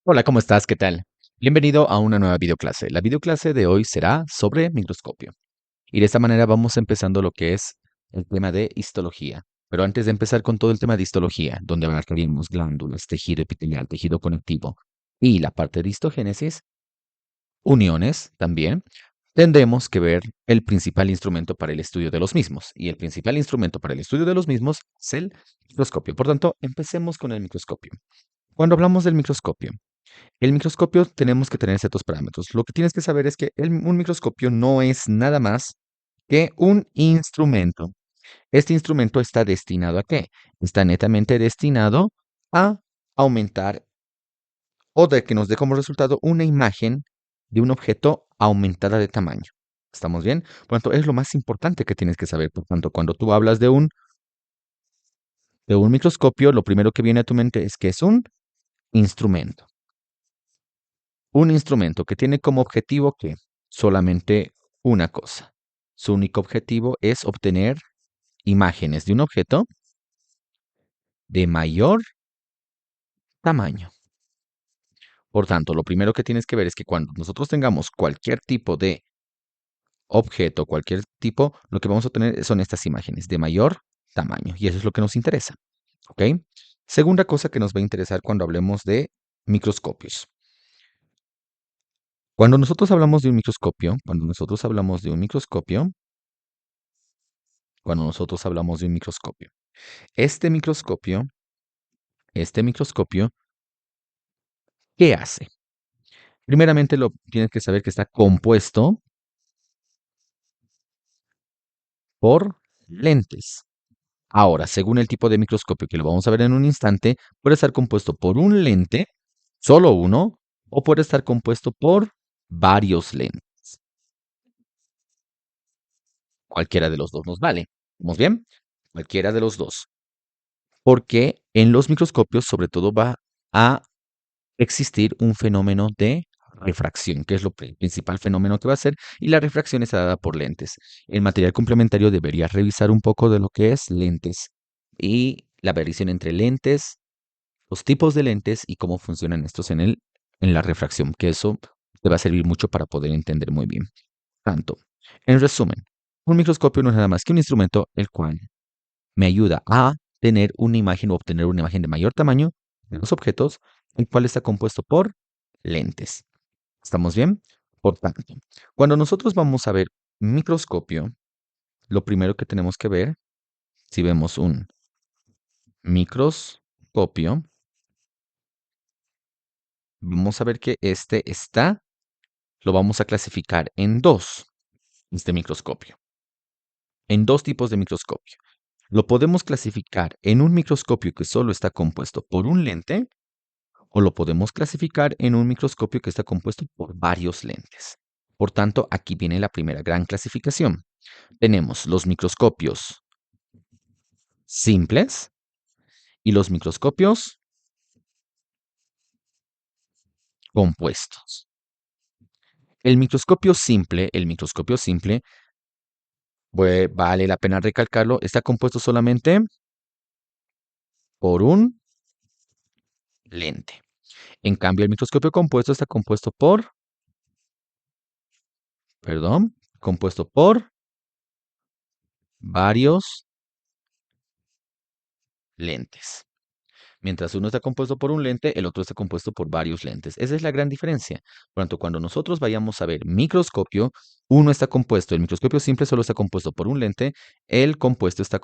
Hola, ¿cómo estás? ¿Qué tal? Bienvenido a una nueva videoclase. La videoclase de hoy será sobre microscopio. Y de esta manera vamos empezando lo que es el tema de histología. Pero antes de empezar con todo el tema de histología, donde abarcaríamos glándulas, tejido epitelial, tejido conectivo y la parte de histogénesis, uniones también, tendremos que ver el principal instrumento para el estudio de los mismos. Y el principal instrumento para el estudio de los mismos es el microscopio. Por tanto, empecemos con el microscopio. Cuando hablamos del microscopio, el microscopio tenemos que tener ciertos parámetros. Lo que tienes que saber es que un microscopio no es nada más que un instrumento. Este instrumento está destinado ¿a qué? Está netamente destinado a aumentar o de que nos dé como resultado una imagen de un objeto aumentada de tamaño. ¿Estamos bien? Por lo tanto, es lo más importante que tienes que saber. Por tanto, cuando tú hablas de un microscopio, lo primero que viene a tu mente es que es un instrumento. Un instrumento que tiene como objetivo que solamente una cosa. Su único objetivo es obtener imágenes de un objeto de mayor tamaño. Por tanto, lo primero que tienes que ver es que cuando nosotros tengamos cualquier tipo de objeto, cualquier tipo, lo que vamos a obtener son estas imágenes de mayor tamaño. Y eso es lo que nos interesa. ¿Ok? Segunda cosa que nos va a interesar cuando hablemos de microscopios. Cuando nosotros hablamos de un microscopio, este microscopio, ¿qué hace? Primeramente lo tienes que saber que está compuesto por lentes. Ahora, según el tipo de microscopio que lo vamos a ver en un instante, puede estar compuesto por un lente, solo uno, o puede estar compuesto por varios lentes. Cualquiera de los dos nos vale. ¿Vamos bien? Cualquiera de los dos. Porque en los microscopios, sobre todo, va a existir un fenómeno de refracción, que es lo principal fenómeno que va a ser, y la refracción está dada por lentes. El material complementario debería revisar un poco de lo que es lentes y la variación entre lentes, los tipos de lentes y cómo funcionan estos en la refracción, que eso te va a servir mucho para poder entender muy bien. Tanto, en resumen, un microscopio no es nada más que un instrumento el cual me ayuda a tener una imagen o obtener una imagen de mayor tamaño de los objetos, el cual está compuesto por lentes. ¿Estamos bien? Por tanto, cuando nosotros vamos a ver microscopio, lo primero que tenemos que ver, si vemos un microscopio, vamos a ver que lo vamos a clasificar en dos, este microscopio, en dos tipos de microscopio. Lo podemos clasificar en un microscopio que solo está compuesto por un lente o lo podemos clasificar en un microscopio que está compuesto por varios lentes. Por tanto, aquí viene la primera gran clasificación. Tenemos los microscopios simples y los microscopios compuestos. El microscopio simple, vale la pena recalcarlo, está compuesto solamente por un lente. En cambio, el microscopio compuesto está compuesto por varios lentes. Mientras uno está compuesto por un lente, el otro está compuesto por varios lentes. Esa es la gran diferencia. Por lo tanto, cuando nosotros vayamos a ver microscopio, el microscopio simple solo está compuesto por un lente, el compuesto está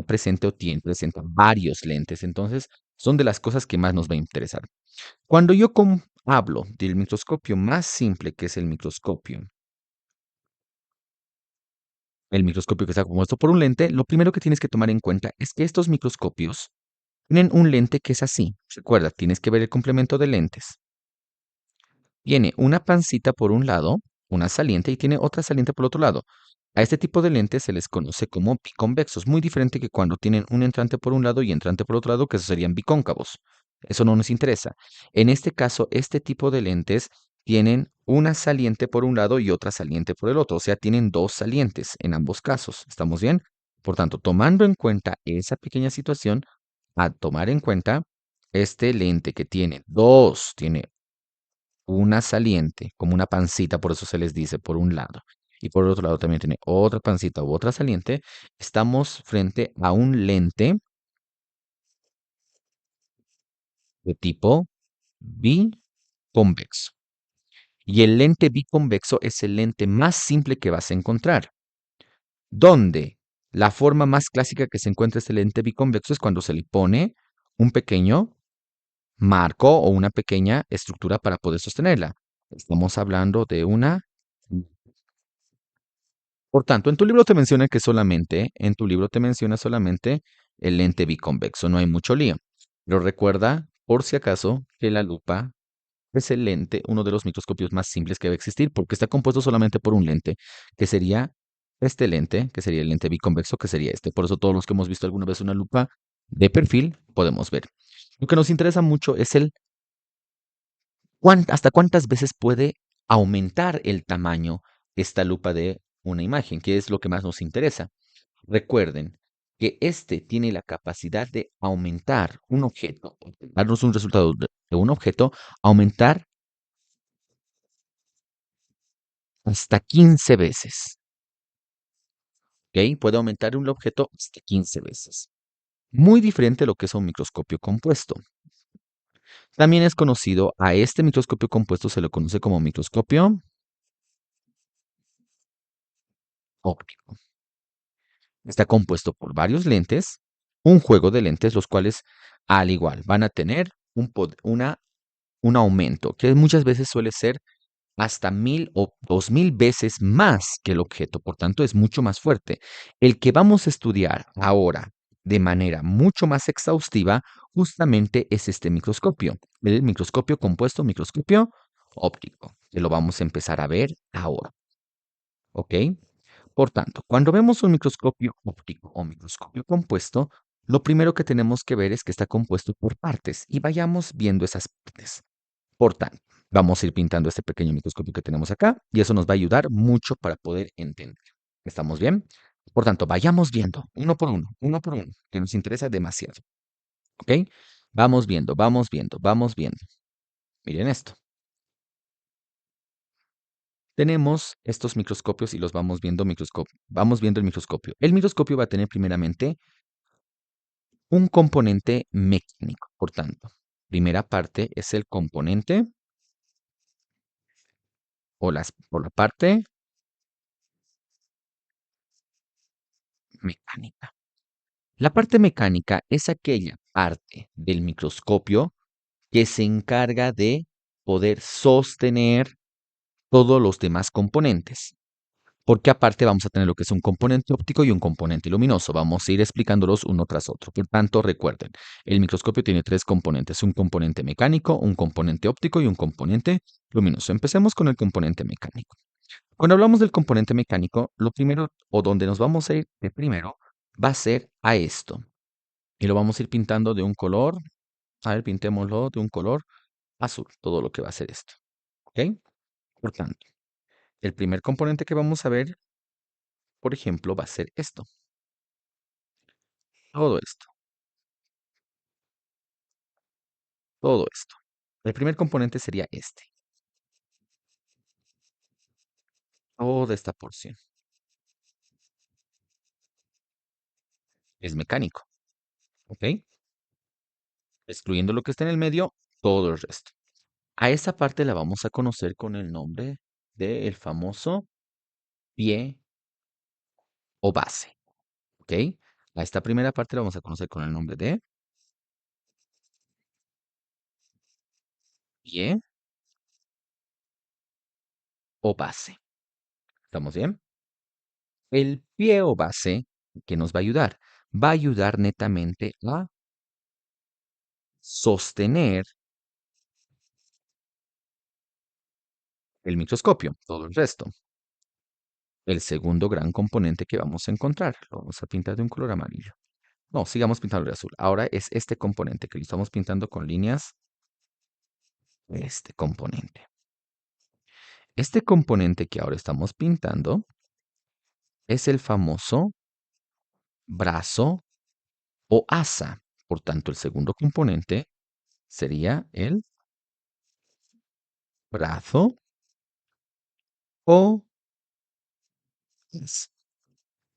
presente o presenta varios lentes. Entonces, son de las cosas que más nos va a interesar. Cuando yo hablo del microscopio más simple, que es el microscopio que está compuesto por un lente, lo primero que tienes que tomar en cuenta es que estos microscopios tienen un lente que es así. Recuerda, tienes que ver el complemento de lentes. Tiene una pancita por un lado, una saliente, y tiene otra saliente por el otro lado. A este tipo de lentes se les conoce como biconvexos, muy diferente que cuando tienen un entrante por un lado y entrante por otro lado, que esos serían bicóncavos. Eso no nos interesa. En este caso, este tipo de lentes tienen una saliente por un lado y otra saliente por el otro, o sea, tienen dos salientes en ambos casos. ¿Estamos bien? Por tanto, tomando en cuenta esa pequeña situación, a tomar en cuenta este lente que tiene una saliente, como una pancita, por eso se les dice por un lado, y por el otro lado también tiene otra pancita u otra saliente, estamos frente a un lente de tipo biconvexo. Y el lente biconvexo es el lente más simple que vas a encontrar, donde la forma más clásica que se encuentra este lente biconvexo es cuando se le pone un pequeño marco o una pequeña estructura para poder sostenerla. Estamos hablando de una. Por tanto, en tu libro te menciona solamente el lente biconvexo, no hay mucho lío. Pero recuerda, por si acaso, que la lupa es el lente, uno de los microscopios más simples que debe existir, porque está compuesto solamente por un lente, que sería este lente, que sería el lente biconvexo, que sería este. Por eso todos los que hemos visto alguna vez una lupa de perfil podemos ver. Lo que nos interesa mucho es el hasta cuántas veces puede aumentar el tamaño esta lupa de una imagen, que es lo que más nos interesa. Recuerden que este tiene la capacidad de aumentar un objeto, darnos un resultado de un objeto, aumentar hasta 15 veces. ¿Ok? Puede aumentar un objeto hasta 15 veces. Muy diferente a lo que es un microscopio compuesto. También es conocido, a este microscopio compuesto se lo conoce como microscopio óptico. Está compuesto por varios lentes, un juego de lentes, los cuales al igual van a tener un aumento, que muchas veces suele ser hasta 1000 o 2000 veces más que el objeto, por tanto es mucho más fuerte. El que vamos a estudiar ahora de manera mucho más exhaustiva justamente es este microscopio, el microscopio compuesto, microscopio óptico, que lo vamos a empezar a ver ahora, ¿ok? Por tanto, cuando vemos un microscopio óptico o microscopio compuesto, lo primero que tenemos que ver es que está compuesto por partes y vayamos viendo esas partes. Por tanto, vamos a ir pintando este pequeño microscopio que tenemos acá y eso nos va a ayudar mucho para poder entender. ¿Estamos bien? Por tanto, vayamos viendo uno por uno, que nos interesa demasiado. ¿Ok? Vamos viendo, vamos viendo, vamos viendo. Miren esto. Tenemos estos microscopios y los vamos viendo vamos viendo el microscopio. El microscopio va a tener primeramente un componente mecánico. Por tanto, primera parte es el componente o la parte mecánica. La parte mecánica es aquella parte del microscopio que se encarga de poder sostener todos los demás componentes. Porque aparte vamos a tener lo que es un componente óptico y un componente luminoso. Vamos a ir explicándolos uno tras otro. Por tanto, recuerden, el microscopio tiene tres componentes, un componente mecánico, un componente óptico y un componente luminoso. Empecemos con el componente mecánico. Cuando hablamos del componente mecánico, lo primero o donde nos vamos a ir de primero va a ser a esto. Y lo vamos a ir pintando de un color, a ver, pintémoslo de un color azul, todo lo que va a ser esto. ¿Ok? Por tanto, el primer componente que vamos a ver, por ejemplo, va a ser esto. Todo esto, todo esto. El primer componente sería este. Toda esta porción es mecánico. ¿Ok? Excluyendo lo que está en el medio, todo el resto. A esa parte la vamos a conocer con el nombre del famoso pie o base. ¿Ok? A esta primera parte la vamos a conocer con el nombre de pie o base. ¿Estamos bien? El pie o base que nos va a ayudar. Va a ayudar netamente a sostener el microscopio, todo el resto. El segundo gran componente que vamos a encontrar. Lo vamos a pintar de un color amarillo. No, sigamos pintando de azul. Ahora es este componente que lo estamos pintando con líneas. Este componente. Este componente que ahora estamos pintando es el famoso brazo o asa. Por tanto, el segundo componente sería el brazo o,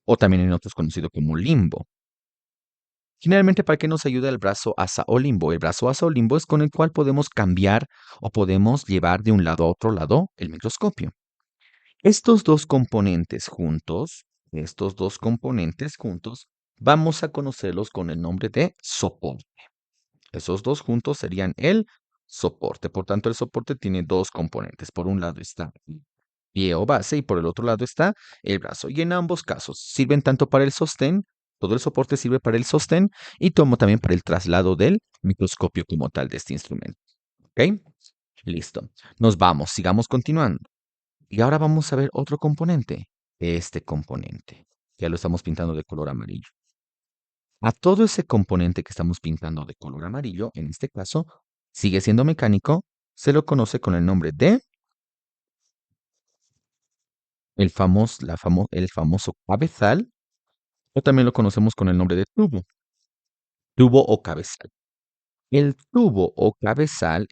o también en otros conocido como limbo. Generalmente, ¿para qué nos ayuda el brazo asa o limbo? El brazo asa o limbo es con el cual podemos cambiar o podemos llevar de un lado a otro lado el microscopio. Estos dos componentes juntos, vamos a conocerlos con el nombre de soporte. Esos dos juntos serían el soporte. Por tanto, el soporte tiene dos componentes. Por un lado está el pie o base y por el otro lado está el brazo. Y en ambos casos sirven tanto para el sostén, todo el soporte sirve para el sostén y como también para el traslado del microscopio como tal de este instrumento. ¿Ok? Listo. Nos vamos, sigamos continuando. Y ahora vamos a ver otro componente. Este componente. Ya lo estamos pintando de color amarillo. A todo ese componente que estamos pintando de color amarillo, en este caso, sigue siendo mecánico, se lo conoce con el nombre de el famoso cabezal, o también lo conocemos con el nombre de tubo o cabezal. El tubo o cabezal,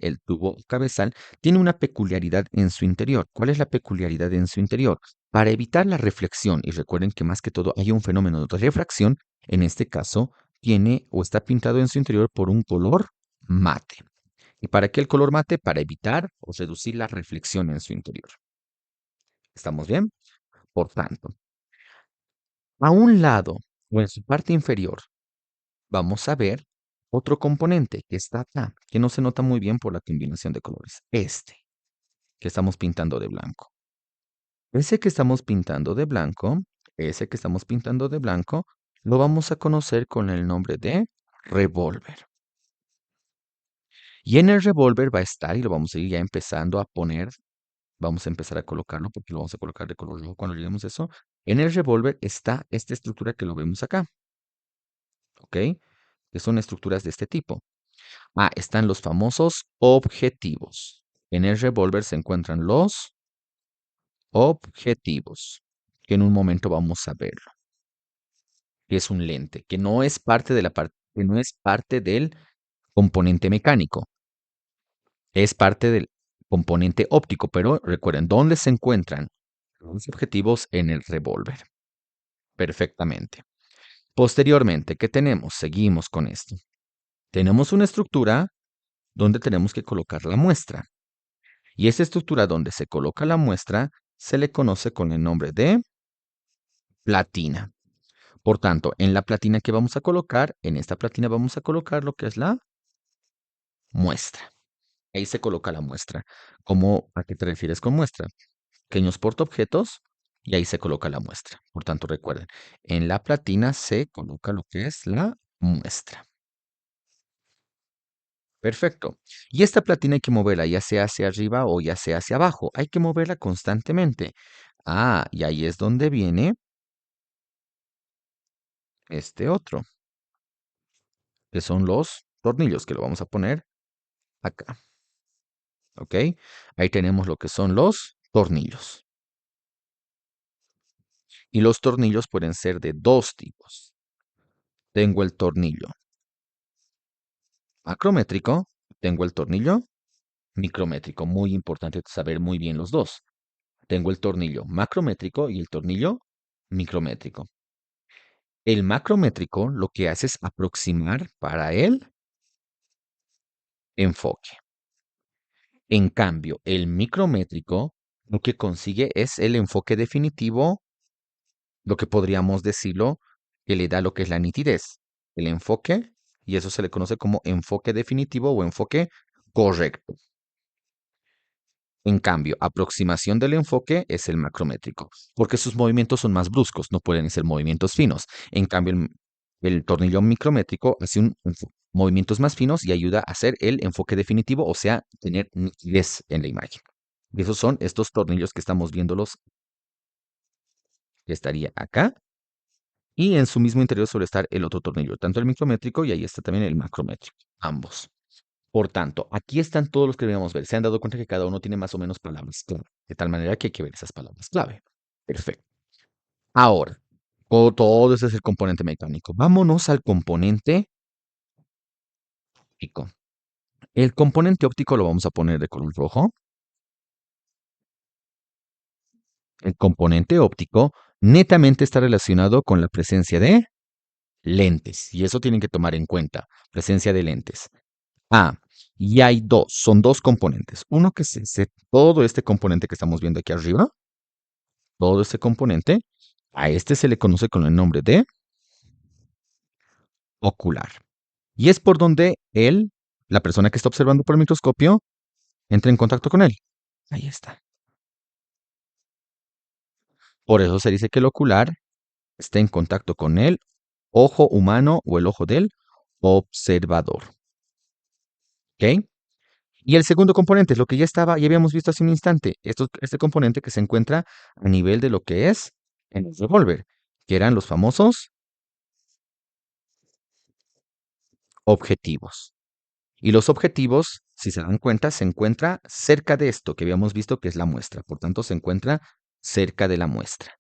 tiene una peculiaridad en su interior. ¿Cuál es la peculiaridad en su interior? Para evitar la reflexión, y recuerden que más que todo hay un fenómeno de refracción, en este caso tiene o está pintado en su interior por un color mate. ¿Y para qué el color mate? Para evitar o reducir la reflexión en su interior. ¿Estamos bien? Por tanto, a un lado o en su parte inferior vamos a ver otro componente que está acá, que no se nota muy bien por la combinación de colores. Este, que estamos pintando de blanco. Ese que estamos pintando de blanco, ese que estamos pintando de blanco, lo vamos a conocer con el nombre de revólver. Y en el revólver va a estar, y lo vamos a ir ya empezando a poner, vamos a empezar a colocarlo, porque lo vamos a colocar de color rojo cuando lleguemos a eso. En el revólver está esta estructura que lo vemos acá, ¿ok? Que son estructuras de este tipo. Ah, están los famosos objetivos. En el revólver se encuentran los objetivos, que en un momento vamos a verlo. Que es un lente, que no es parte de que no es parte del componente mecánico, es parte del componente óptico, pero recuerden, ¿dónde se encuentran los objetivos? En el revólver. Perfectamente. Posteriormente, ¿qué tenemos? Seguimos con esto. Tenemos una estructura donde tenemos que colocar la muestra. Y esa estructura donde se coloca la muestra se le conoce con el nombre de platina. Por tanto, en la platina que vamos a colocar, en esta platina vamos a colocar lo que es la muestra. Ahí se coloca la muestra. ¿Cómo, a qué te refieres con muestra? Pequeños portaobjetos y ahí se coloca la muestra. Por tanto, recuerden, en la platina se coloca lo que es la muestra. Perfecto. Y esta platina hay que moverla ya sea hacia arriba o ya sea hacia abajo. Hay que moverla constantemente. Ah, y ahí es donde viene este otro, que son los tornillos, que lo vamos a poner acá. ¿Ok? Ahí tenemos lo que son los tornillos. Y los tornillos pueden ser de dos tipos. Tengo el tornillo macrométrico, tengo el tornillo micrométrico. Muy importante saber muy bien los dos. Tengo el tornillo macrométrico y el tornillo micrométrico. El macrométrico lo que hace es aproximar para el enfoque. En cambio, el micrométrico lo que consigue es el enfoque definitivo, lo que podríamos decirlo, que le da lo que es la nitidez. El enfoque, y eso se le conoce como enfoque definitivo o enfoque correcto. En cambio, aproximación del enfoque es el macrométrico, porque sus movimientos son más bruscos, no pueden ser movimientos finos. En cambio, el tornillo micrométrico hace movimientos más finos y ayuda a hacer el enfoque definitivo, o sea, tener nitidez en la imagen. Y esos son estos tornillos que estamos viéndolos, que estaría acá, y en su mismo interior suele estar el otro tornillo, tanto el micrométrico y ahí está también el macrométrico, ambos. Por tanto, aquí están todos los que debemos ver. Se han dado cuenta que cada uno tiene más o menos palabras clave, de tal manera que hay que ver esas palabras clave. Perfecto. Ahora, todo ese es el componente mecánico. Vámonos al componente óptico. El componente óptico lo vamos a poner de color rojo. El componente óptico netamente está relacionado con la presencia de lentes, y eso tienen que tomar en cuenta, presencia de lentes. Ah, y hay dos, son dos componentes. Uno que es todo este componente que estamos viendo aquí arriba, todo este componente, a este se le conoce con el nombre de ocular. Y es por donde él, la persona que está observando por el microscopio, entra en contacto con él. Ahí está. Por eso se dice que el ocular está en contacto con el ojo humano o el ojo del observador. ¿Ok? Y el segundo componente es lo que ya habíamos visto hace un instante. Este componente que se encuentra a nivel de lo que es en el revólver, que eran los famosos objetivos. Y los objetivos, si se dan cuenta, se encuentra cerca de esto que habíamos visto que es la muestra. Por tanto, se encuentra cerca de la muestra.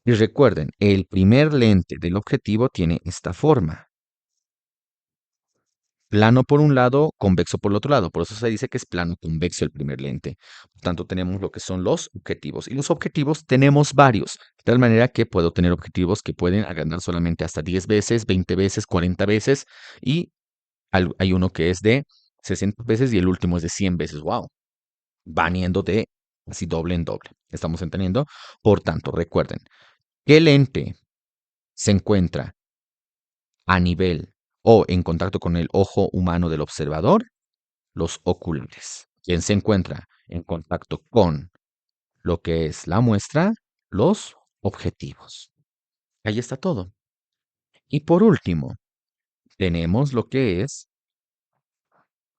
Y recuerden, el primer lente del objetivo tiene esta forma. Plano por un lado, convexo por el otro lado. Por eso se dice que es plano convexo el primer lente. Por tanto, tenemos lo que son los objetivos. Y los objetivos tenemos varios. De tal manera que puedo tener objetivos que pueden agrandar solamente hasta 10 veces, 20 veces, 40 veces. Y hay uno que es de 60 veces y el último es de 100 veces. ¡Wow! Van yendo de así doble en doble. ¿Estamos entendiendo? Por tanto, recuerden, ¿qué lente se encuentra a nivel o en contacto con el ojo humano del observador? Los oculares. ¿Quién se encuentra en contacto con lo que es la muestra? Los objetivos. Ahí está todo. Y por último, tenemos lo que es,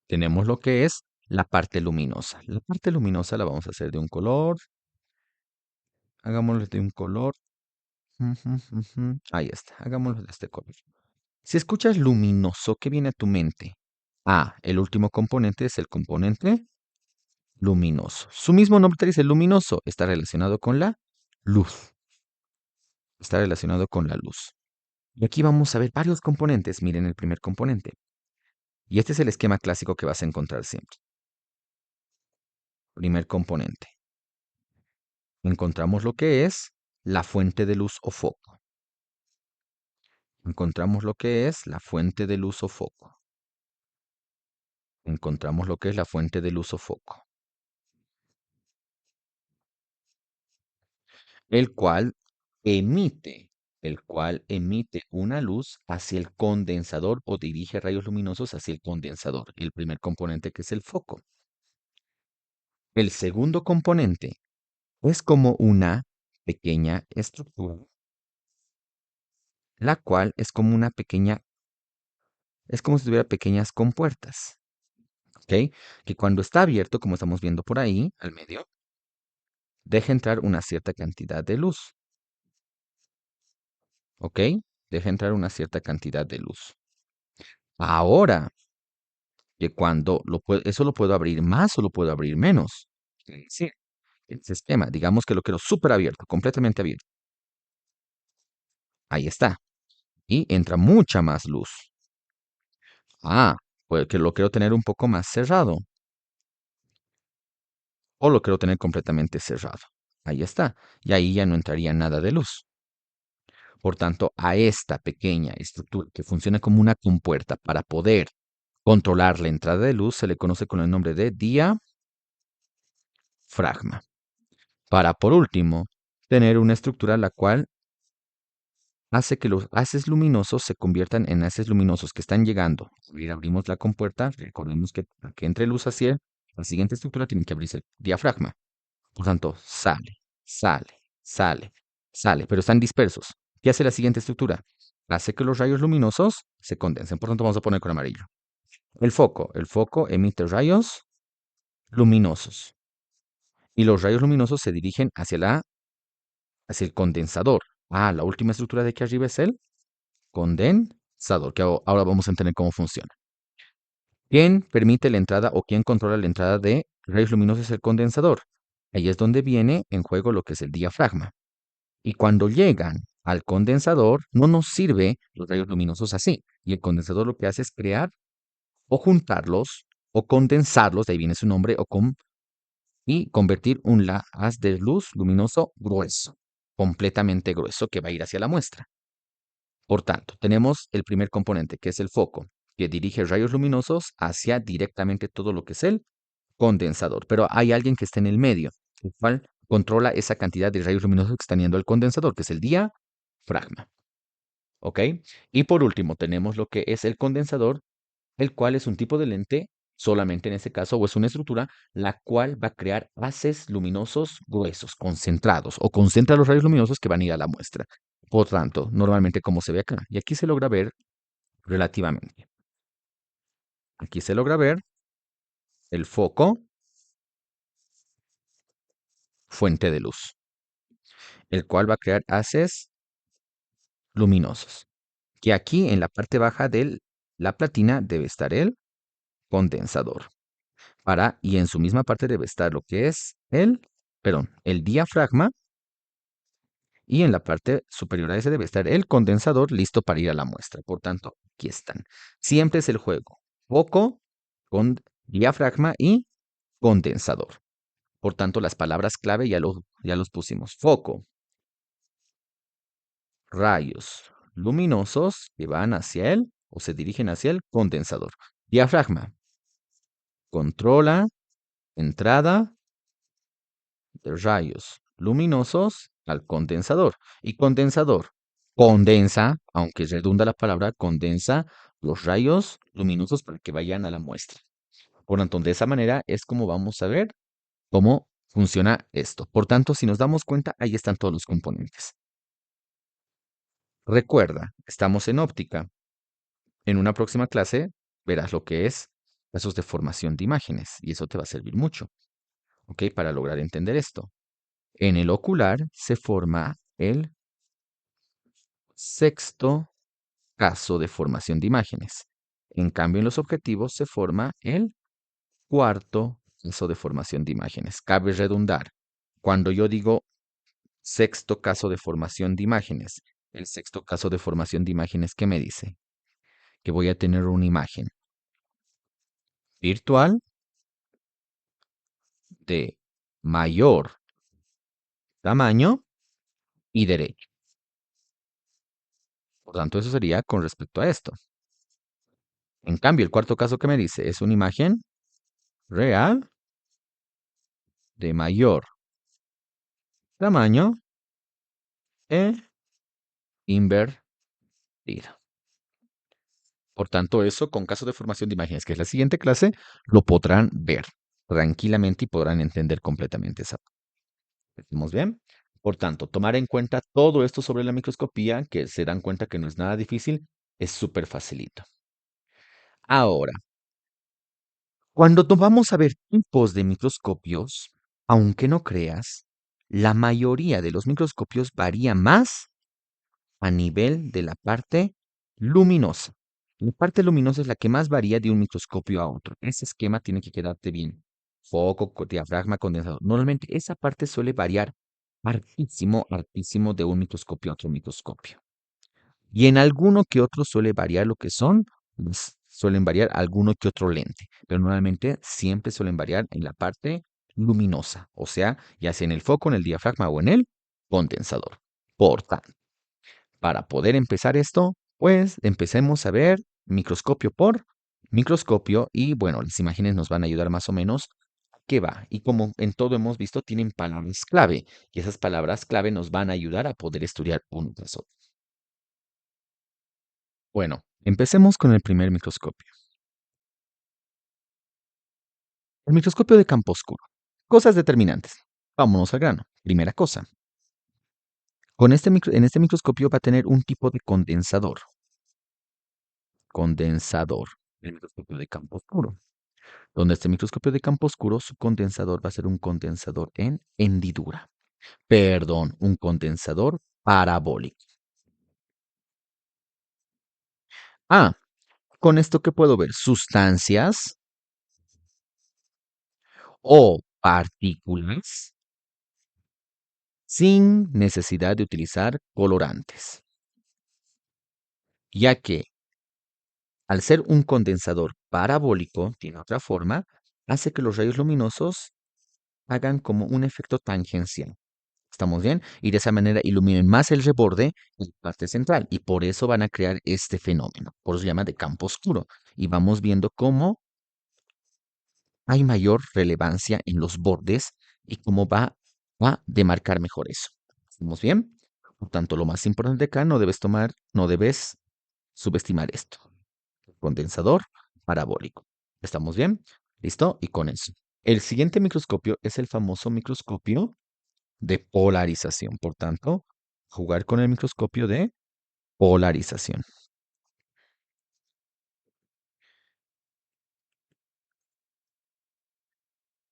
tenemos lo que es la parte luminosa. La parte luminosa la vamos a hacer de un color. Hagámoslo de un color. Ahí está. Hagámoslo de este color. Si escuchas luminoso, ¿qué viene a tu mente? Ah, el último componente es el componente luminoso. Su mismo nombre te dice luminoso. Está relacionado con la luz. Está relacionado con la luz. Y aquí vamos a ver varios componentes. Miren el primer componente. Y este es el esquema clásico que vas a encontrar siempre. Primer componente. Encontramos lo que es la fuente de luz o foco. Encontramos lo que es la fuente de luz o foco. Encontramos lo que es la fuente de luz o foco. El cual emite, el cual emite una luz hacia el condensador o dirige rayos luminosos hacia el condensador. El primer componente que es el foco. El segundo componente es como una pequeña estructura, la cual es como una pequeña, es como si tuviera pequeñas compuertas, ¿ok? Que cuando está abierto, como estamos viendo por ahí, al medio, deja entrar una cierta cantidad de luz, ¿ok? Deja entrar una cierta cantidad de luz. Ahora, que cuando eso lo puedo abrir más o lo puedo abrir menos. Sí, el sistema, digamos que lo quiero súper abierto, completamente abierto. Ahí está. Y entra mucha más luz. Ah, pues que lo quiero tener un poco más cerrado. O lo quiero tener completamente cerrado. Ahí está. Y ahí ya no entraría nada de luz. Por tanto, a esta pequeña estructura que funciona como una compuerta para poder controlar la entrada de luz se le conoce con el nombre de diafragma. Para, por último, tener una estructura la cual hace que los haces luminosos se conviertan en haces luminosos que están llegando. Abrimos la compuerta, recordemos que para que entre luz hacia la siguiente estructura tiene que abrirse el diafragma. Por tanto, sale, sale, sale, sale, pero están dispersos. ¿Qué hace la siguiente estructura? Hace que los rayos luminosos se condensen. Por tanto, vamos a poner con amarillo. El foco emite rayos luminosos. Y los rayos luminosos se dirigen hacia el condensador. Ah, la última estructura de aquí arriba es el condensador, que ahora vamos a entender cómo funciona. ¿Quién permite la entrada o quién controla la entrada de rayos luminosos? Es el condensador. Ahí es donde viene en juego lo que es el diafragma. Y cuando llegan al condensador, no nos sirve los rayos luminosos así. Y el condensador lo que hace es crear o juntarlos o condensarlos, de ahí viene su nombre, y convertir un haz de luz luminoso grueso, completamente grueso, que va a ir hacia la muestra. Por tanto, tenemos el primer componente, que es el foco, que dirige rayos luminosos hacia directamente todo lo que es el condensador. Pero hay alguien que está en el medio, el cual controla esa cantidad de rayos luminosos que está teniendo el condensador, que es el diafragma. ¿Ok? Y por último, tenemos lo que es el condensador, el cual es un tipo de lente, solamente en este caso, o es una estructura, la cual va a crear haces luminosos gruesos, concentrados, o concentra los rayos luminosos que van a ir a la muestra. Por tanto, normalmente como se ve acá, y aquí se logra ver relativamente. Aquí se logra ver el foco, fuente de luz, el cual va a crear haces luminosos. Que aquí en la parte baja de la platina debe estar el condensador. Y en su misma parte debe estar lo que es el diafragma, y en la parte superior a ese debe estar el condensador listo para ir a la muestra. Por tanto, aquí están. Siempre es el juego. Foco, con diafragma y condensador. Por tanto, las palabras clave ya los pusimos. Foco, rayos luminosos que van hacia él o se dirigen hacia el condensador. Diafragma, controla entrada de rayos luminosos al condensador. Y condensador condensa, aunque redunda la palabra, condensa los rayos luminosos para que vayan a la muestra. Por lo tanto, de esa manera es como vamos a ver cómo funciona esto. Por tanto, si nos damos cuenta, ahí están todos los componentes. Recuerda, estamos en óptica. En una próxima clase verás lo que es casos de formación de imágenes y eso te va a servir mucho, ¿ok? Para lograr entender esto. En el ocular se forma el sexto caso de formación de imágenes. En cambio, en los objetivos se forma el cuarto caso de formación de imágenes. Cabe redundar. Cuando yo digo sexto caso de formación de imágenes, el sexto caso de formación de imágenes, ¿qué me dice? Que voy a tener una imagen virtual de mayor tamaño y derecho. Por tanto, eso sería con respecto a esto. En cambio, el cuarto caso que me dice es una imagen real de mayor tamaño e invertido. Por tanto, eso con caso de formación de imágenes, que es la siguiente clase, lo podrán ver tranquilamente y podrán entender completamente esa parte. ¿Estamos bien? Por tanto, tomar en cuenta todo esto sobre la microscopía, que se dan cuenta que no es nada difícil, es súper facilito. Ahora, cuando vamos a ver tipos de microscopios, aunque no creas, la mayoría de los microscopios varía más a nivel de la parte luminosa. La parte luminosa es la que más varía de un microscopio a otro. Ese esquema tiene que quedarte bien. Foco, diafragma, condensador. Normalmente esa parte suele variar hartísimo, hartísimo de un microscopio a otro microscopio. Y en alguno que otro suele variar lo que son, suelen variar alguno que otro lente, pero normalmente siempre suelen variar en la parte luminosa, o sea, ya sea en el foco, en el diafragma o en el condensador. Por tanto, para poder empezar esto, pues empecemos a ver microscopio por microscopio y bueno, las imágenes nos van a ayudar más o menos a qué va. Y como en todo hemos visto, tienen palabras clave y esas palabras clave nos van a ayudar a poder estudiar uno tras otro. Bueno, empecemos con el primer microscopio. El microscopio de campo oscuro. Cosas determinantes. Vámonos al grano. Primera cosa. En este microscopio va a tener un tipo de condensador. Condensador. El microscopio de campo oscuro. Donde este microscopio de campo oscuro, su condensador va a ser un condensador en hendidura. Perdón, un condensador parabólico. Ah, con esto que puedo ver sustancias o partículas sin necesidad de utilizar colorantes, ya que Al ser un condensador parabólico, tiene otra forma, hace que los rayos luminosos hagan como un efecto tangencial. ¿Estamos bien? Y de esa manera iluminen más el reborde y la parte central. Y por eso van a crear este fenómeno. Por eso se llama de campo oscuro. Y vamos viendo cómo hay mayor relevancia en los bordes y cómo va a demarcar mejor eso. ¿Estamos bien? Por tanto, lo más importante acá, no debes subestimar esto. Condensador parabólico. ¿Estamos bien? ¿Listo? Y con eso. El siguiente microscopio es el famoso microscopio de polarización. Por tanto, jugar con el microscopio de polarización.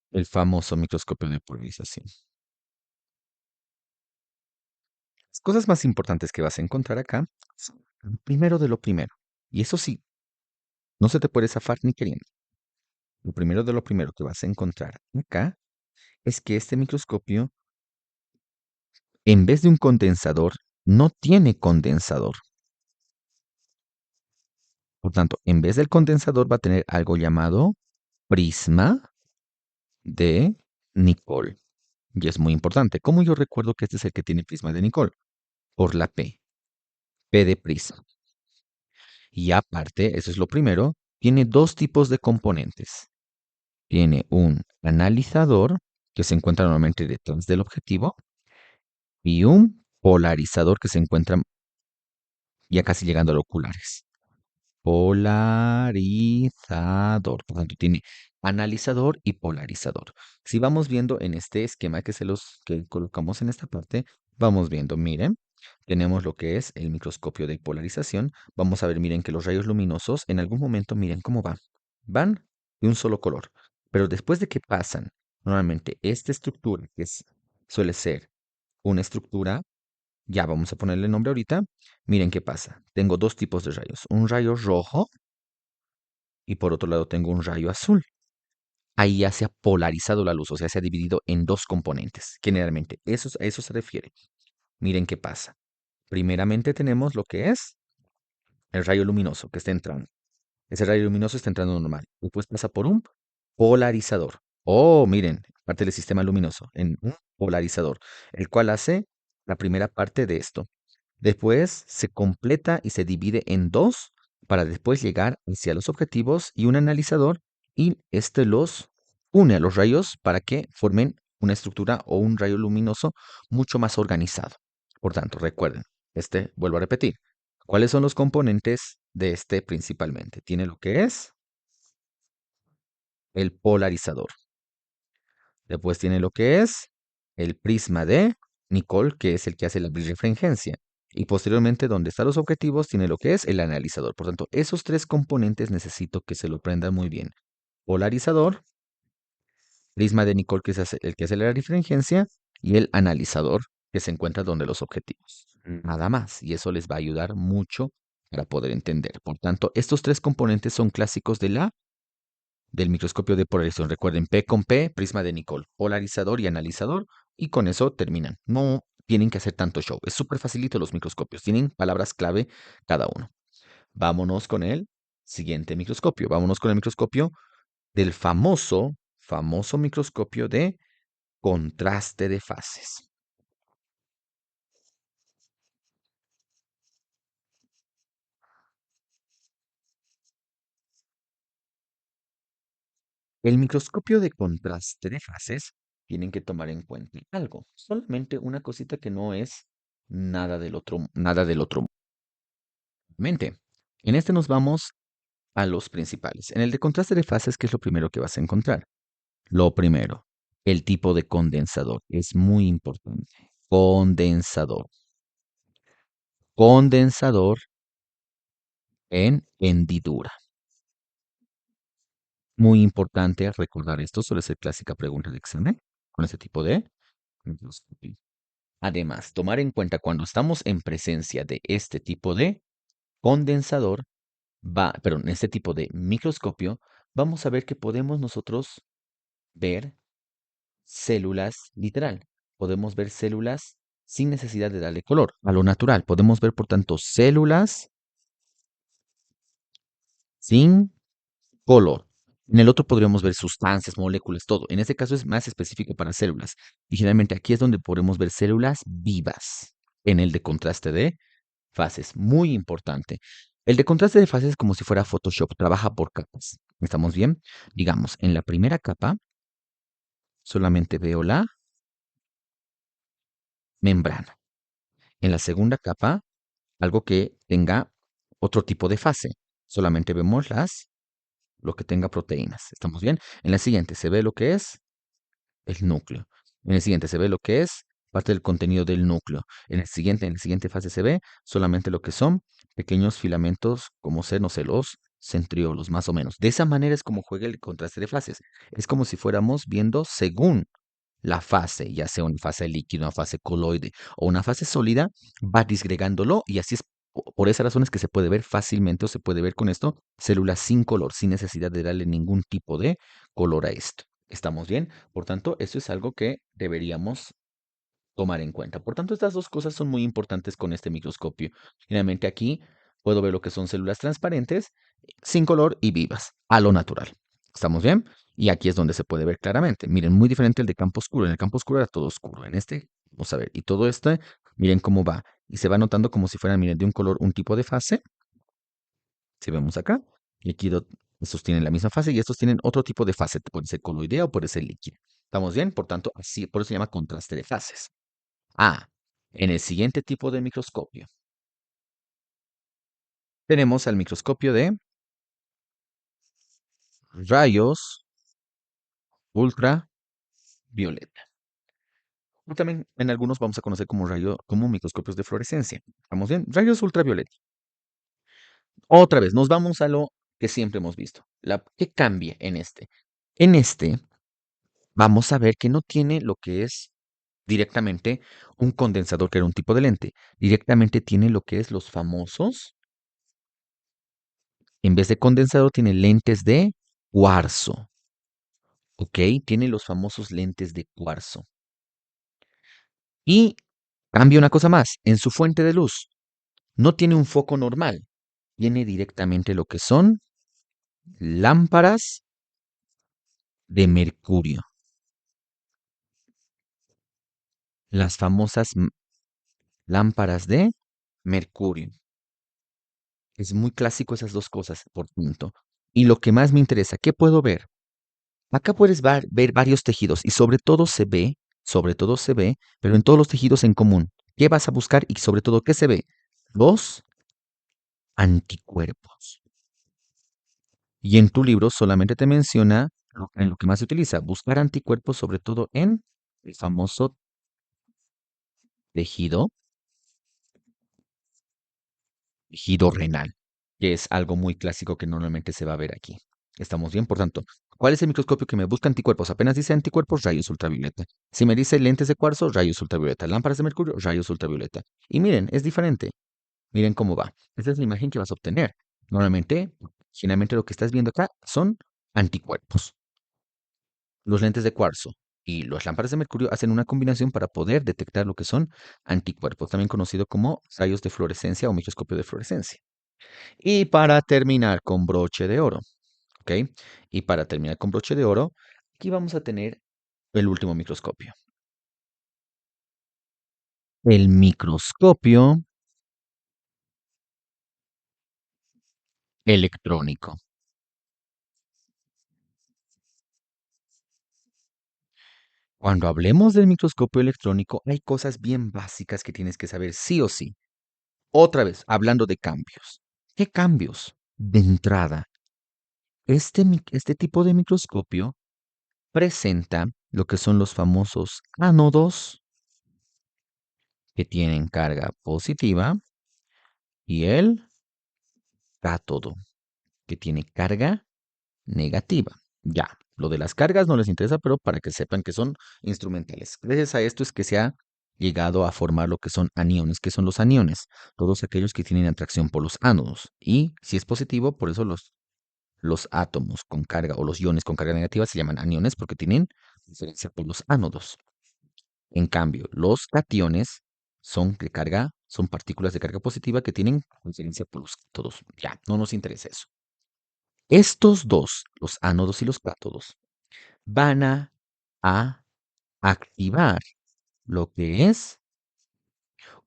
El famoso microscopio de polarización. Las cosas más importantes que vas a encontrar acá son lo primero de lo primero. Y eso sí, no se te puede zafar ni queriendo. Lo primero de lo primero que vas a encontrar acá es que este microscopio, en vez de un condensador, no tiene condensador. Por tanto, en vez del condensador va a tener algo llamado prisma de Nicol. Y es muy importante. ¿Cómo yo recuerdo que este es el que tiene prisma de Nicol? Por la P. P de prisma. Y aparte, eso es lo primero, tiene dos tipos de componentes. Tiene un analizador que se encuentra normalmente detrás del objetivo y un polarizador que se encuentra ya casi llegando a los oculares. Polarizador. Por tanto, tiene analizador y polarizador. Si vamos viendo en este esquema que colocamos en esta parte, vamos viendo, miren, tenemos lo que es el microscopio de polarización. Vamos a ver, miren que los rayos luminosos en algún momento, miren cómo van. Van de un solo color. Pero después de que pasan, normalmente esta estructura, suele ser una estructura, ya vamos a ponerle nombre ahorita. Miren qué pasa. Tengo dos tipos de rayos. Un rayo rojo y por otro lado tengo un rayo azul. Ahí ya se ha polarizado la luz, o sea, se ha dividido en dos componentes. Generalmente, a eso se refiere. Miren qué pasa. Primeramente tenemos lo que es el rayo luminoso que está entrando. Ese rayo luminoso está entrando normal. Después pasa por un polarizador. Oh, miren, parte del sistema luminoso, en un polarizador, el cual hace la primera parte de esto. Después se completa y se divide en dos para después llegar hacia los objetivos y un analizador y este los une a los rayos para que formen una estructura o un rayo luminoso mucho más organizado. Por tanto, recuerden, vuelvo a repetir, ¿cuáles son los componentes de este principalmente? Tiene lo que es el polarizador. Después tiene lo que es el prisma de Nicol, que es el que hace la birrefringencia. Y posteriormente, donde están los objetivos, tiene lo que es el analizador. Por tanto, esos tres componentes necesito que se lo aprendan muy bien. Polarizador, prisma de Nicol, que es el que hace la birrefringencia, y el analizador, que se encuentra donde los objetivos. Nada más. Y eso les va a ayudar mucho para poder entender. Por tanto, estos tres componentes son clásicos del microscopio de polarización. Recuerden, P con P, prisma de Nicol, polarizador y analizador, y con eso terminan. No tienen que hacer tanto show. Es súper facilito los microscopios. Tienen palabras clave cada uno. Vámonos con el siguiente microscopio. Vámonos con el microscopio del famoso microscopio de contraste de fases. El microscopio de contraste de fases tienen que tomar en cuenta algo, solamente una cosita que no es nada del otro mente. En este nos vamos a los principales. En el de contraste de fases, ¿qué es lo primero que vas a encontrar? Lo primero, el tipo de condensador. Es muy importante. Condensador. Condensador en hendidura. Muy importante recordar esto. Suele ser clásica pregunta de examen con este tipo de microscopio. Además, tomar en cuenta cuando estamos en presencia de este tipo de condensador, perdón, este tipo de microscopio, vamos a ver que podemos nosotros ver células, literal. Podemos ver células sin necesidad de darle color, a lo natural. Podemos ver, por tanto, células sin color. En el otro podríamos ver sustancias, moléculas, todo. En este caso es más específico para células. Y generalmente aquí es donde podemos ver células vivas en el de contraste de fases. Muy importante. El de contraste de fases es como si fuera Photoshop, trabaja por capas. ¿Estamos bien? Digamos, en la primera capa solamente veo la membrana. En la segunda capa, algo que tenga otro tipo de fase. Solamente vemos lo que tenga proteínas. ¿Estamos bien? En la siguiente se ve lo que es el núcleo. En el siguiente se ve lo que es parte del contenido del núcleo. En la siguiente fase se ve solamente lo que son pequeños filamentos, como ser, no sé, los centriolos, más o menos. De esa manera es como juega el contraste de fases. Es como si fuéramos viendo según la fase, ya sea una fase líquida, una fase coloide o una fase sólida, va disgregándolo y así es. Por esas razones que se puede ver fácilmente o se puede ver con esto células sin color, sin necesidad de darle ningún tipo de color a esto. ¿Estamos bien? Por tanto, eso es algo que deberíamos tomar en cuenta. Por tanto, estas dos cosas son muy importantes con este microscopio. Finalmente aquí puedo ver lo que son células transparentes, sin color y vivas, a lo natural. ¿Estamos bien? Y aquí es donde se puede ver claramente. Miren, muy diferente el de campo oscuro. En el campo oscuro era todo oscuro. En este, vamos a ver. Y todo esto, miren cómo va. Y se va notando como si fuera, miren, de un color, un tipo de fase. Si vemos acá. Y aquí estos tienen la misma fase y estos tienen otro tipo de fase. Puede ser coloidea o puede ser líquida. ¿Estamos bien? Por tanto, así, por eso se llama contraste de fases. Ah, en el siguiente tipo de microscopio tenemos al microscopio de rayos ultravioleta. O también en algunos vamos a conocer como microscopios de fluorescencia. ¿Estamos bien? Rayos ultravioleta. Otra vez, nos vamos a lo que siempre hemos visto. ¿Qué cambia en este? En este vamos a ver que no tiene lo que es directamente un condensador, que era un tipo de lente. Directamente tiene lo que es los famosos, en vez de condensador, tiene lentes de cuarzo. ¿Ok? Tiene los famosos lentes de cuarzo. Y cambia una cosa más, en su fuente de luz no tiene un foco normal, tiene directamente lo que son lámparas de mercurio, las famosas lámparas de mercurio. Es muy clásico esas dos cosas, por punto. Y lo que más me interesa, ¿qué puedo ver? Acá puedes ver varios tejidos y sobre todo se ve, pero en todos los tejidos en común. ¿Qué vas a buscar y sobre todo qué se ve? Los anticuerpos. Y en tu libro solamente te menciona en lo que más se utiliza, buscar anticuerpos sobre todo en el famoso tejido, tejido renal, que es algo muy clásico que normalmente se va a ver aquí. Estamos bien, por tanto, ¿cuál es el microscopio que me busca anticuerpos? Apenas dice anticuerpos, rayos ultravioleta. Si me dice lentes de cuarzo, rayos ultravioleta. Lámparas de mercurio, rayos ultravioleta. Y miren, es diferente. Miren cómo va. Esta es la imagen que vas a obtener. Normalmente, generalmente lo que estás viendo acá son anticuerpos. Los lentes de cuarzo y las lámparas de mercurio hacen una combinación para poder detectar lo que son anticuerpos, también conocido como rayos de fluorescencia o microscopio de fluorescencia. Y para terminar con broche de oro, ¿ok? Y para terminar con broche de oro, aquí vamos a tener el último microscopio. El microscopio electrónico. Cuando hablemos del microscopio electrónico, hay cosas bien básicas que tienes que saber sí o sí. Otra vez, hablando de cambios. ¿Qué cambios? De entrada, este tipo de microscopio presenta lo que son los famosos ánodos que tienen carga positiva y el cátodo que tiene carga negativa. Ya, lo de las cargas no les interesa, pero para que sepan que son instrumentales. Gracias a esto es que se ha llegado a formar lo que son aniones. ¿Qué son los aniones? Todos aquellos que tienen atracción por los ánodos. Y si es positivo, por eso los átomos con carga o los iones con carga negativa se llaman aniones porque tienen diferencia por los ánodos. En cambio, los cationes son partículas de carga positiva que tienen diferencia por los cátodos. Ya, no nos interesa eso. Estos dos, los ánodos y los cátodos, van a activar lo que es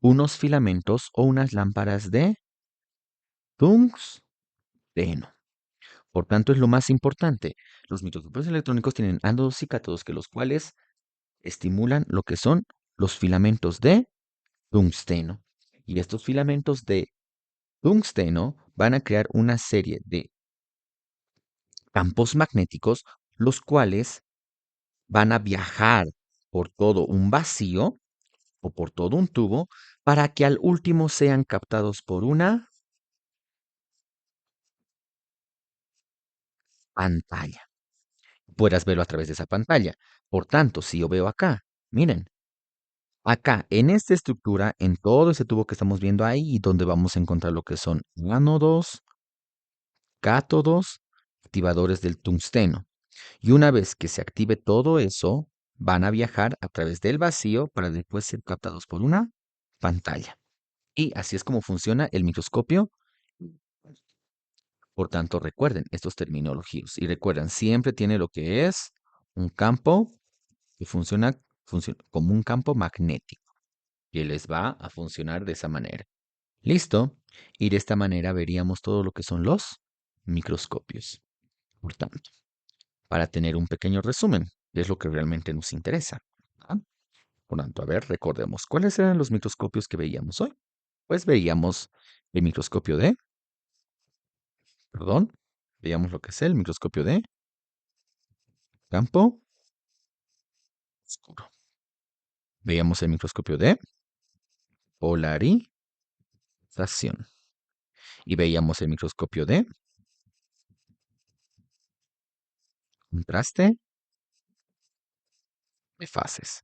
unos filamentos o unas lámparas de tungsteno. Por tanto, es lo más importante. Los microscopios electrónicos tienen ánodos y cátodos que los cuales estimulan lo que son los filamentos de tungsteno. Y estos filamentos de tungsteno van a crear una serie de campos magnéticos, los cuales van a viajar por todo un vacío o por todo un tubo para que al último sean captados por una pantalla. Puedas verlo a través de esa pantalla. Por tanto, si yo veo acá, miren, acá en esta estructura, en todo ese tubo que estamos viendo ahí, donde vamos a encontrar lo que son ánodos, cátodos, activadores del tungsteno. Y una vez que se active todo eso, van a viajar a través del vacío para después ser captados por una pantalla. Y así es como funciona el microscopio. Por tanto, recuerden estos terminologías y recuerden, siempre tiene lo que es un campo que funciona como un campo magnético, que les va a funcionar de esa manera. ¿Listo? Y de esta manera veríamos todo lo que son los microscopios. Por tanto, para tener un pequeño resumen, que es lo que realmente nos interesa. ¿Ah? Por tanto, a ver, recordemos, ¿cuáles eran los microscopios que veíamos hoy? Pues veíamos el microscopio de, perdón, veíamos lo que es el microscopio de campo oscuro. Veíamos el microscopio de polarización. Y veíamos el microscopio de contraste de fases.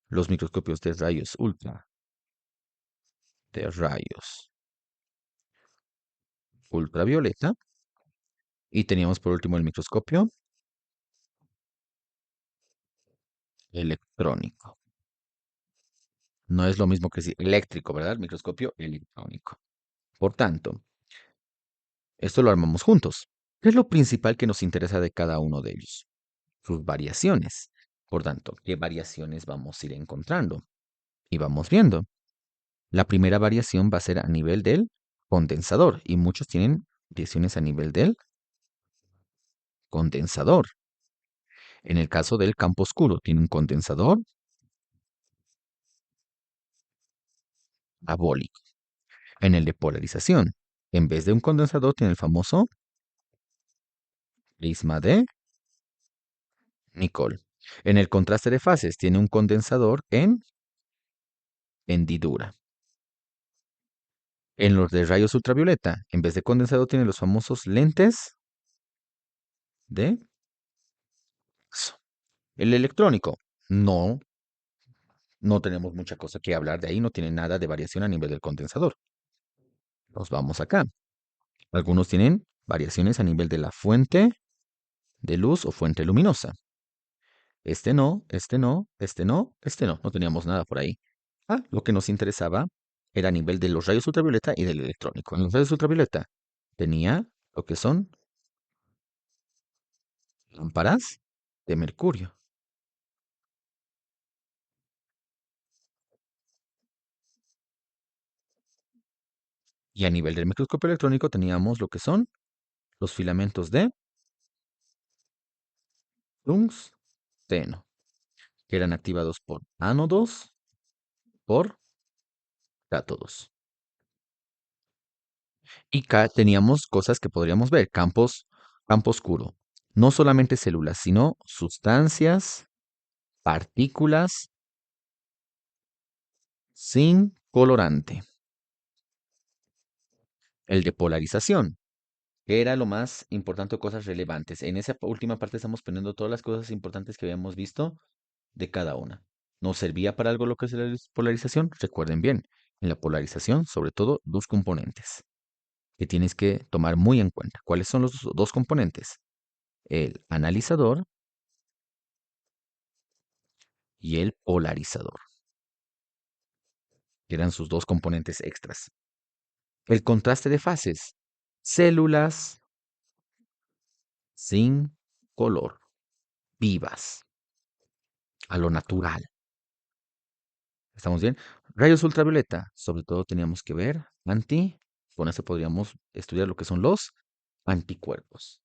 Los microscopios de rayos ultravioleta. Y teníamos por último el microscopio electrónico. No es lo mismo que decir eléctrico, ¿verdad? Microscopio electrónico. Por tanto, esto lo armamos juntos. ¿Qué es lo principal que nos interesa de cada uno de ellos? Sus variaciones. Por tanto, ¿qué variaciones vamos a ir encontrando? Y vamos viendo. La primera variación va a ser a nivel del condensador y muchos tienen variaciones a nivel del condensador. En el caso del campo oscuro, tiene un condensador abólico. En el de polarización, en vez de un condensador, tiene el famoso prisma de Nicol. En el contraste de fases, tiene un condensador en hendidura. En los de rayos ultravioleta, en vez de condensador, tiene los famosos lentes de X. El electrónico, no tenemos mucha cosa que hablar de ahí, no tiene nada de variación a nivel del condensador. Nos vamos acá. Algunos tienen variaciones a nivel de la fuente de luz o fuente luminosa. Este no, este no, este no, este no. No teníamos nada por ahí. Lo que nos interesaba era a nivel de los rayos ultravioleta y del electrónico. En los rayos ultravioleta tenía lo que son lámparas de mercurio. Y a nivel del microscopio electrónico teníamos lo que son los filamentos de tungsteno, que eran activados por ánodos, por cátodos. Y acá teníamos cosas que podríamos ver, campo oscuro. No solamente células, sino sustancias, partículas sin colorante. El de polarización, que era lo más importante o cosas relevantes. En esa última parte estamos poniendo todas las cosas importantes que habíamos visto de cada una. ¿Nos servía para algo lo que es la polarización? Recuerden bien, en la polarización, sobre todo, dos componentes que tienes que tomar muy en cuenta. ¿Cuáles son los dos componentes? El analizador y el polarizador, que eran sus dos componentes extras. El contraste de fases, células sin color, vivas, a lo natural. ¿Estamos bien? Rayos ultravioleta, sobre todo teníamos que ver con eso podríamos estudiar lo que son los anticuerpos.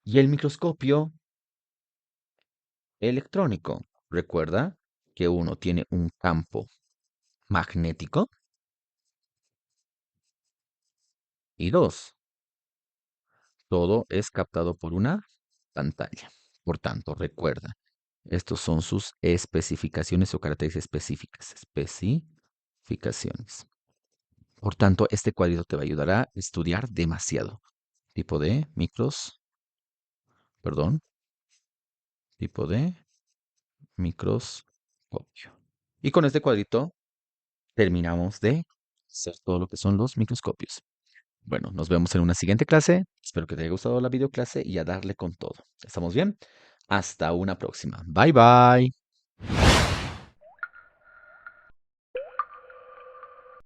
Y el microscopio electrónico, recuerda que uno tiene un campo magnético y dos, todo es captado por una pantalla. Por tanto, recuerda, estos son sus especificaciones o características específicas. Especificaciones. Por tanto, este cuadrito te va a ayudar a estudiar demasiado. Tipo de perdón, tipo de microscopio. Y con este cuadrito terminamos de hacer todo lo que son los microscopios. Bueno, nos vemos en una siguiente clase. Espero que te haya gustado la videoclase y a darle con todo. ¿Estamos bien? Hasta una próxima. Bye bye.